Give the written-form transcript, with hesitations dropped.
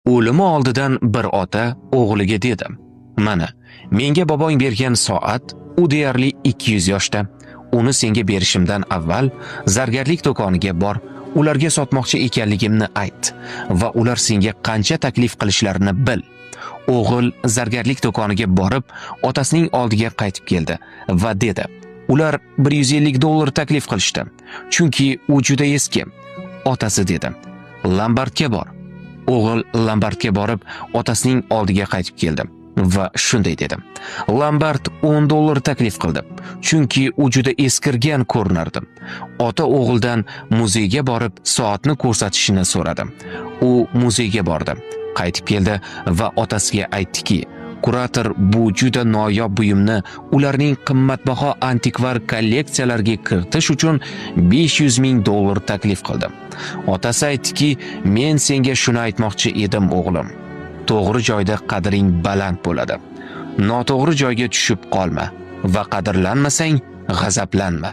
O'limi oldidan bir ota o'g'liga dedi: "Mana, menga bobong bergan soat, u deyarli 200 yoshda. Uni senga berishimdan avval zargarlik do'koniga bor, ularga sotmoqchi ekanligimni ayt va ular senga qancha taklif qilishlarini bil." O'g'il zargarlik do'koniga borib, otasining oldiga qaytib keldi va dedi: "Ular $150 taklif qilishdi, chunki u juda eski." Otasi dedi: "Lombardga bor." O'g'il lombardga borib, otasining oldiga qaytib keldi va shunday dedi: "Lombard $10 taklif qildi, chunki u juda eskirgan ko'rinardi." Ota o'g'ildan muzeyga borib soatni ko'rsatishini so'radi. U muzeyga bordi, qaytib keldi va otasiga aytdiki, kurator bu juda noyob buyumni ularning qimmatbaho antikvar kolleksiyalariga kiritish uchun $500,000 taklif qildi. Otasi aytdiki, "Men senga shuni aytmoqchi edim, o'g'lim. To'g'ri joyda qadring baland bo'ladi. Noto'g'ri joyga tushib qolma va qadrlanmasang, g'azablanma."